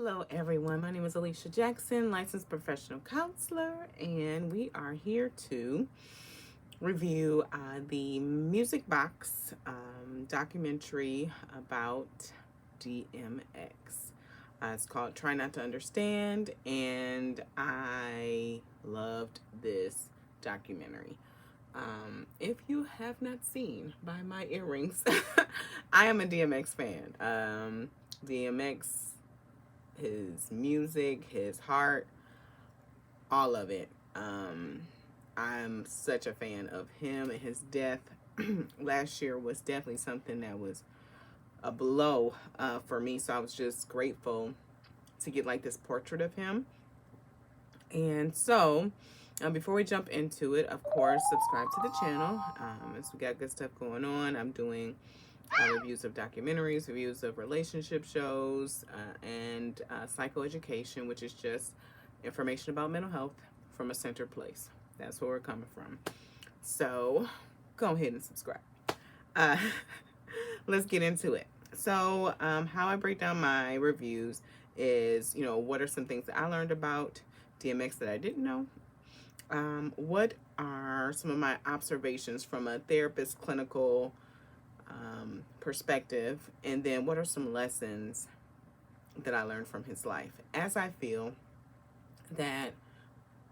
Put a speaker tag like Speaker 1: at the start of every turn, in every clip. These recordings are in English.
Speaker 1: Hello, everyone. My name is Alicia Jackson, licensed professional counselor, and we are here to review the Music Box documentary about DMX. It's called Try Not to Understand, and I loved this documentary. If you have not seen by my earrings, I am a DMX fan. DMX, his music, his heart, all of it. I'm such a fan of him, and his death last year was definitely something that was a blow for me. So I was just grateful to get like this portrait of him. And so before we jump into it, of course, subscribe to the channel. As we got good stuff going on. I'm doing reviews of documentaries, reviews of relationship shows, and psychoeducation, which is just information about mental health from a centered place. That's where we're coming from. So go ahead and subscribe. Let's get into it. So how I break down my reviews is, what are some things that I learned about DMX that I didn't know? What are some of my observations from a therapist, clinical perspective, and then what are some lessons that I learned from his life, as I feel that,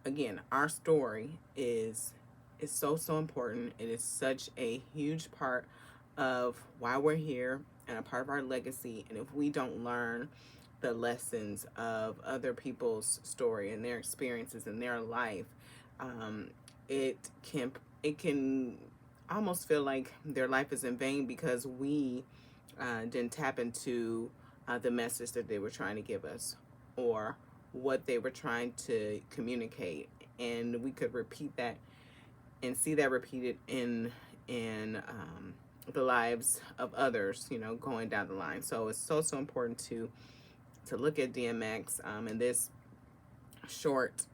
Speaker 1: again, our story is so important. It is such a huge part of why we're here and a part of our legacy. And if we don't learn the lessons of other people's story and their experiences in their life, it can almost feel like their life is in vain because we didn't tap into the message that they were trying to give us or what they were trying to communicate. And we could repeat that and see that repeated in the lives of others, going down the line. So it's so important to look at DMX and this short,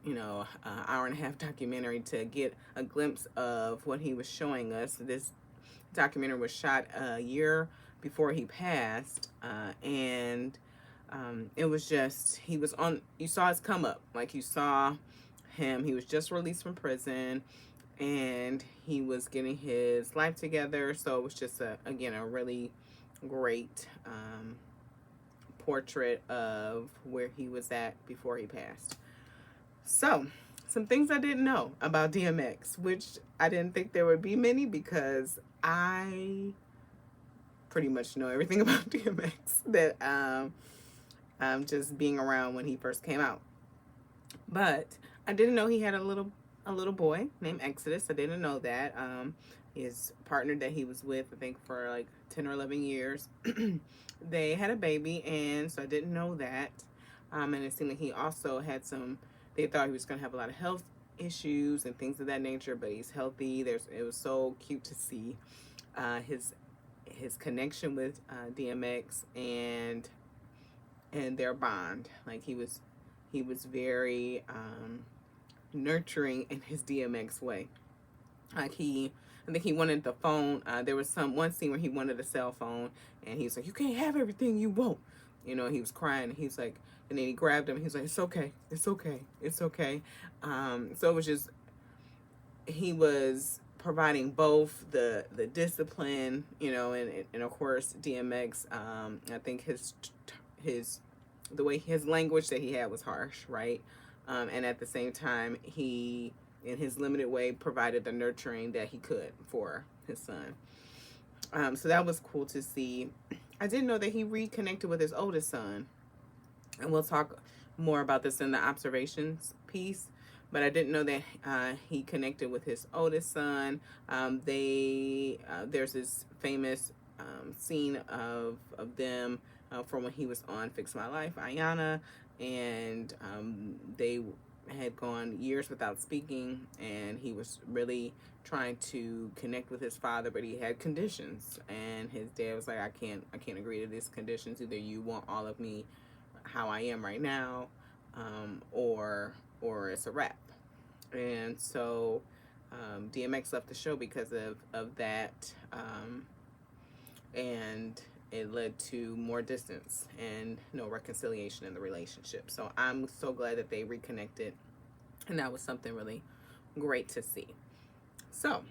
Speaker 1: hour and a half documentary to get a glimpse of what he was showing us. This documentary was shot a year before he passed, and it was just, he was on, you saw his come up, like you saw him, he was just released from prison and he was getting his life together. So it was just again a really great portrait of where he was at before he passed. So, some things I didn't know about DMX, which I didn't think there would be many because I pretty much know everything about DMX that just being around when he first came out. But I didn't know he had a little boy named Exodus. I didn't know that. His partner that he was with, I think for like 10 or 11 years, they had a baby, and so I didn't know that. And it seemed like he also had they thought he was going to have a lot of health issues and things of that nature, but he's healthy. It was so cute to see his connection with DMX and their bond. Like he was very nurturing in his DMX way. Like I think he wanted the phone. There was one scene where he wanted a cell phone, and he was like, "You can't have everything you want." He was crying. And he's like, and then he grabbed him. He's like, "It's okay. It's okay. It's okay." So it was just, he was providing both the discipline, and of course DMX. I think the way his language that he had was harsh, right? And at the same time, he, in his limited way, provided the nurturing that he could for his son. So that was cool to see. I didn't know that he reconnected with his oldest son. And we'll talk more about this in the observations piece. But I didn't know that he connected with his oldest son. There's this famous scene of them from when he was on Fix My Life, Ayana. And they had gone years without speaking, and he was really trying to connect with his father, but he had conditions, and his dad was like, I can't agree to these conditions. Either you want all of me how I am right now, or it's a wrap. And so DMX left the show because of that, and it led to more distance and no reconciliation in the relationship. So I'm so glad that they reconnected, and that was something really great to see. So,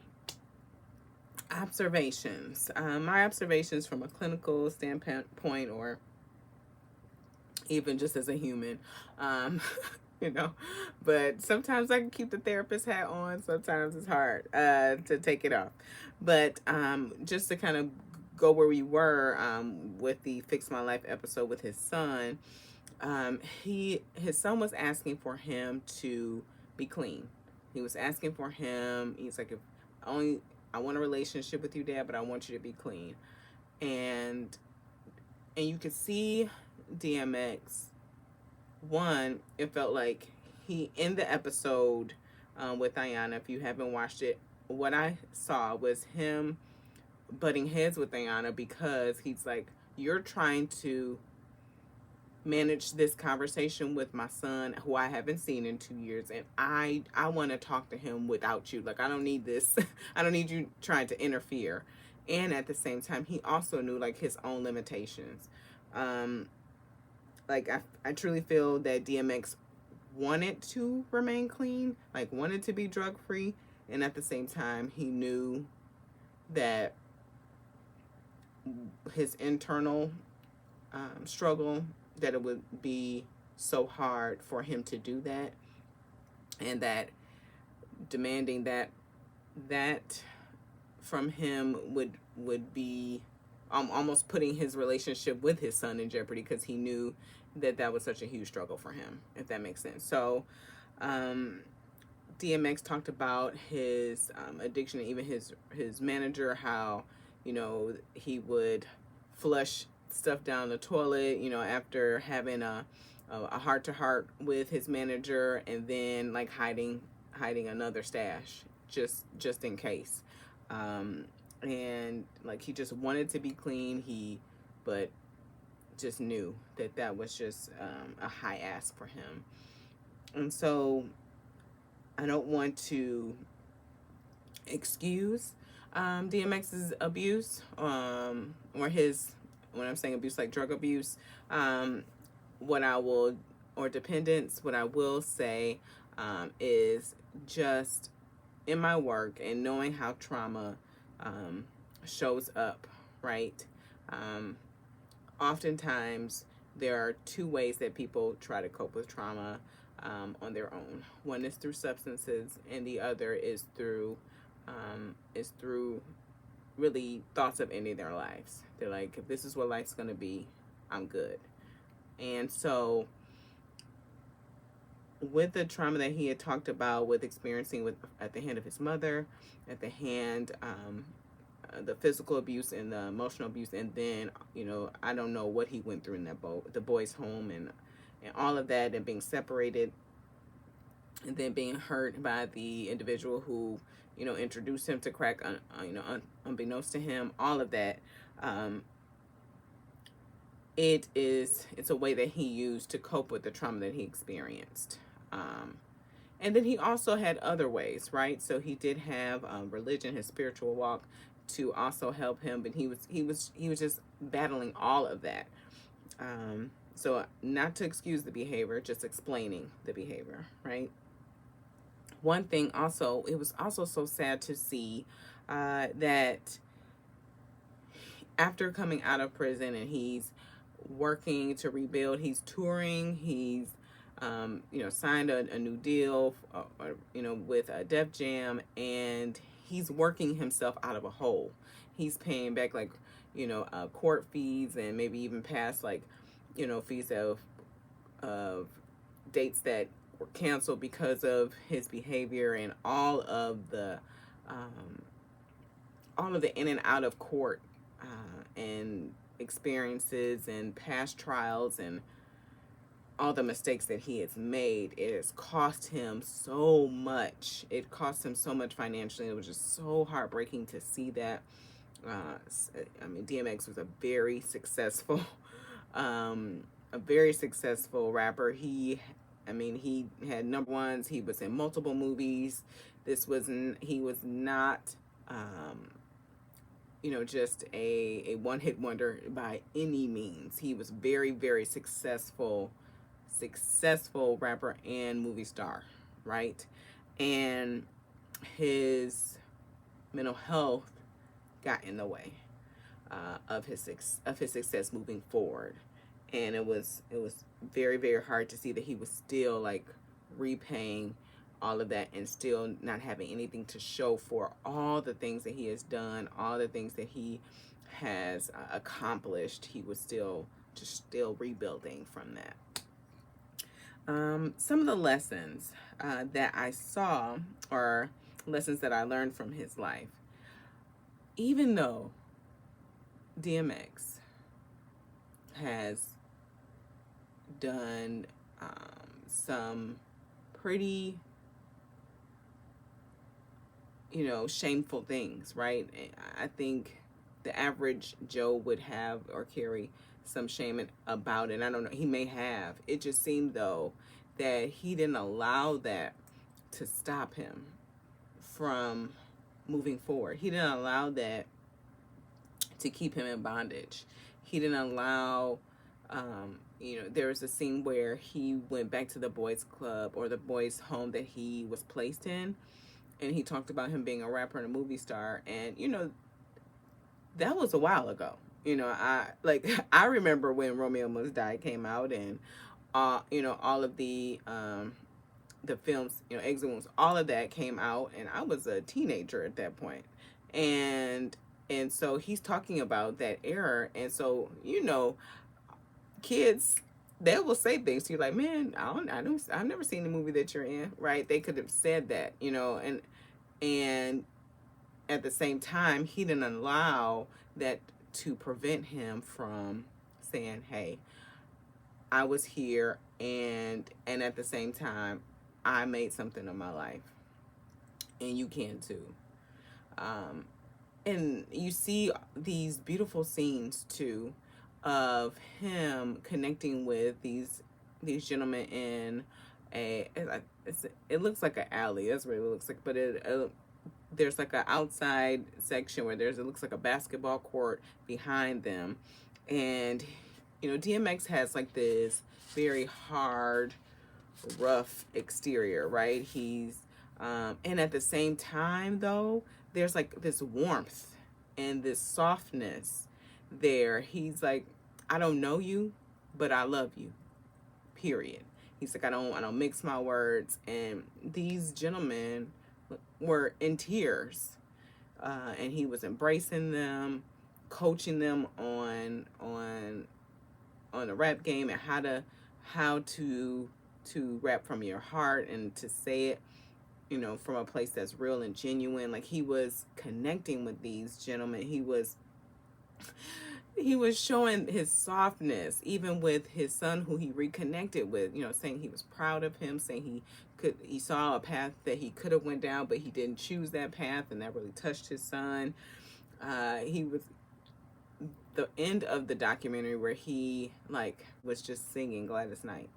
Speaker 1: observations. My observations from a clinical standpoint, or even just as a human, um, you know, but sometimes I can keep the therapist hat on. Sometimes it's hard to take it off. But just to kind of go where we were with the Fix My Life episode with his son, his son was asking for him to be clean. He was asking for him. He's like, if only I want a relationship with you, Dad, but I want you to be clean. And you could see DMX. One, it felt like he, in the episode with Ayanna, if you haven't watched it, what I saw was him butting heads with Ayanna because he's like, you're trying to manage this conversation with my son, who I haven't seen in 2 years, and I want to talk to him without you. Like, I don't need this. I don't need you trying to interfere. And at the same time, he also knew like his own limitations. Like I truly feel that DMX wanted to remain clean, like wanted to be drug free, and at the same time he knew that his internal struggle, that it would be so hard for him to do that, and that demanding that from him would be almost putting his relationship with his son in jeopardy, because he knew that was such a huge struggle for him, if that makes sense. So DMX talked about his addiction, and even his manager, how, you know, he would flush stuff down the toilet, you know, after having a heart-to-heart with his manager, and then like hiding another stash just in case. And like he just wanted to be clean, but just knew that was just a high ask for him. And so I don't want to excuse DMX's abuse, or his, when I'm saying abuse, like drug abuse, or dependence. What I will say is, just in my work and knowing how trauma shows up, right? Oftentimes there are two ways that people try to cope with trauma on their own. One is through substances, and the other is through really thoughts of ending their lives. They're like, if this is what life's gonna be, I'm good. And so with the trauma that he had talked about, with experiencing at the hand of his mother, at the hand the physical abuse and the emotional abuse, and then, you know, I don't know what he went through in the boys' home, and all of that, and being separated, and then being hurt by the individual who, you know, introduced him to crack, unbeknownst to him. All of that, it's a way that he used to cope with the trauma that he experienced. And then he also had other ways, right? So he did have religion, his spiritual walk, to also help him, but he was just battling all of that. So not to excuse the behavior, just explaining the behavior, right? One thing also, it was also so sad to see that after coming out of prison and he's working to rebuild, he's touring, he's signed a new deal, with Def Jam, and he's working himself out of a hole. He's paying back court fees, and maybe even past fees of dates that were canceled because of his behavior, and all of the in and out of court and experiences and past trials, and all the mistakes that he has made. It has cost him so much. It cost him so much financially. It was just so heartbreaking to see that. DMX was a very successful rapper. He had number ones. He was in multiple movies. He was not just a one-hit wonder by any means. He was very, very successful rapper and movie star, right? And his mental health got in the way of his success moving forward, and it was very, very hard to see that he was still like repaying all of that and still not having anything to show for all the things that he has done, all the things that he has accomplished. He was still rebuilding from that. Some of the lessons that I saw, or lessons that I learned from his life, even though DMX has done some pretty, shameful things, right? I think the average Joe would have or carry some shame about it. I don't know. He may have. It just seemed, though, that he didn't allow that to stop him from moving forward. He didn't allow that to keep him in bondage. He didn't allow, there was a scene where he went back to the boys' club or the boys' home that he was placed in, and he talked about him being a rapper and a movie star. And, that was a while ago. I remember when Romeo Must Die came out, and, all of the films, Exit Wounds, all of that came out, and I was a teenager at that point. And so he's talking about that era. And so, kids, they will say things to you like, man, I've never seen the movie that you're in, right? They could have said that, and at the same time, he didn't allow that to prevent him from saying, hey, I was here, and at the same time, I made something of my life, and you can too. And you see these beautiful scenes too of him connecting with these gentlemen in it looks like an alley. That's what it looks like, but there's like an outside section where it looks like a basketball court behind them, and DMX has like this very hard, rough exterior, right? He's and at the same time, though, there's like this warmth and this softness there. He's like, I don't know you, but I love you, period. He's like, I don't mix my words. And these gentlemen were in tears, and he was embracing them, coaching them on the rap game and how to rap from your heart and to say it, from a place that's real and genuine. Like, he was connecting with these gentlemen. He was showing his softness, even with his son, who he reconnected with, saying he was proud of him, saying he saw a path that he could have went down, but he didn't choose that path, and that really touched his son. He was the end of the documentary where he was just singing Gladys Knight.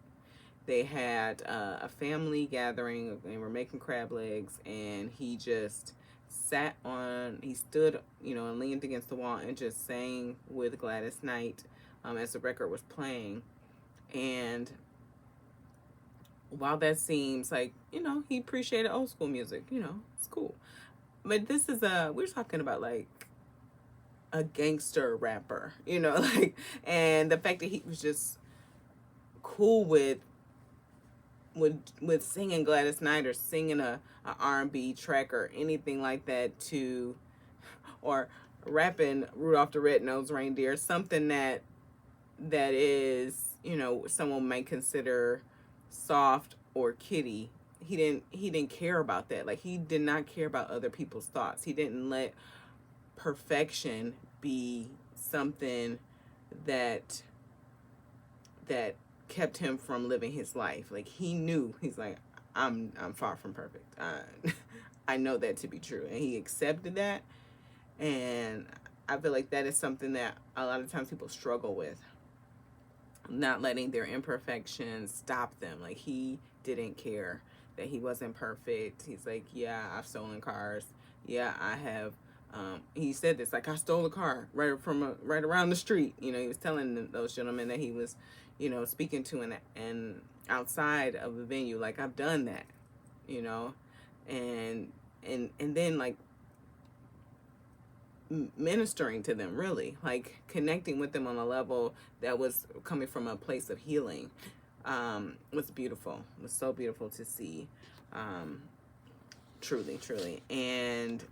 Speaker 1: They had a family gathering, and were making crab legs, and he just he stood, and leaned against the wall and just sang with Gladys Knight as the record was playing. And while that seems like, he appreciated old school music, it's cool. But this is we're talking about like a gangster rapper, and the fact that he was just cool with singing Gladys Knight or singing a R&B track or anything like that, or rapping Rudolph the Red-Nosed Reindeer, something that is, someone might consider soft or kiddie. He didn't care about that. Like, he did not care about other people's thoughts. He didn't let perfection be something that kept him from living his life. Like, he knew, he's like, I'm far from perfect. I know that to be true, and he accepted that. And I feel like that is something that a lot of times people struggle with, not letting their imperfections stop them. Like, he didn't care that he wasn't perfect. He's like, yeah, I've stolen cars. Yeah, I have He said this, like, I stole a car right around the street. You know, he was telling those gentlemen that he was, you know, speaking to, and outside of the venue, like, I've done that, you know, and then, like, ministering to them, really, like connecting with them on a level that was coming from a place of healing, was beautiful. It was so beautiful to see, truly. And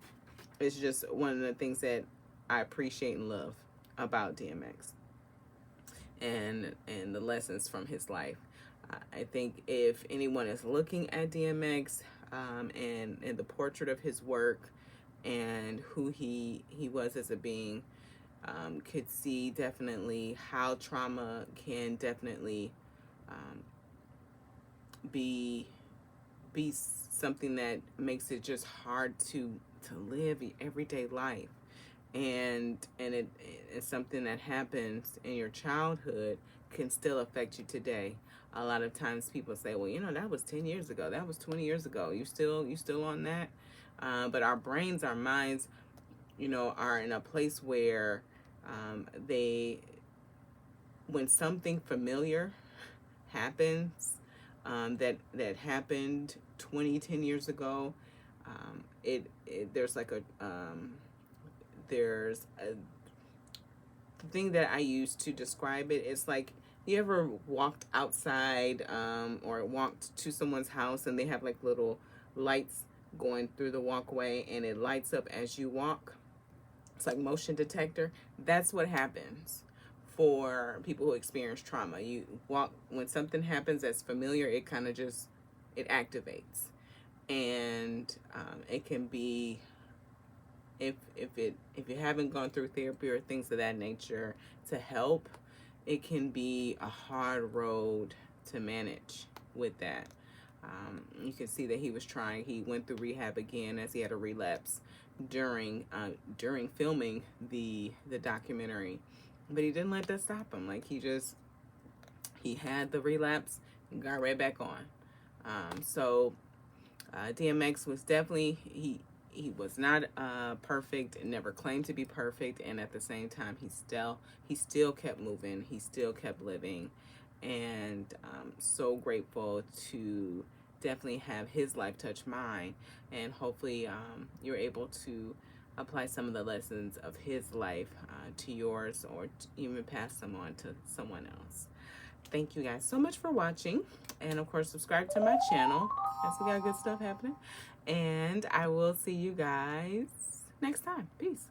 Speaker 1: it's just one of the things that I appreciate and love about DMX, and the lessons from his life. I think if anyone is looking at DMX, and the portrait of his work and who he was as a being, could see definitely how trauma can definitely, be something that makes it just hard to live everyday life, and it's something that happens in your childhood can still affect you today. A lot of times people say, well, you know, that was 10 years ago, that was 20 years ago, you still on that. But our brains, our minds, you know, are in a place where, when something familiar happens, that happened 10 years ago, there's like there's a thing that I use to describe it. It's like, you ever walked outside, or walked to someone's house and they have like little lights going through the walkway and it lights up as you walk? It's like motion detector. That's what happens for people who experience trauma. You walk, when something happens that's familiar, it kind of just, it activates. And it can be, if you haven't gone through therapy or things of that nature to help, it can be a hard road to manage with that. You can see that he was trying. He went through rehab again as he had a relapse during filming the documentary, but he didn't let that stop him. Like, he had the relapse and got right back on. So DMX was definitely, he was not perfect, and never claimed to be perfect, and at the same time he still kept moving, he still kept living, and so grateful to definitely have his life touch mine, and hopefully you're able to apply some of the lessons of his life to yours, or even pass them on to someone else. Thank you guys so much for watching, and of course subscribe to my channel, as we got good stuff happening, and I will see you guys next time. Peace.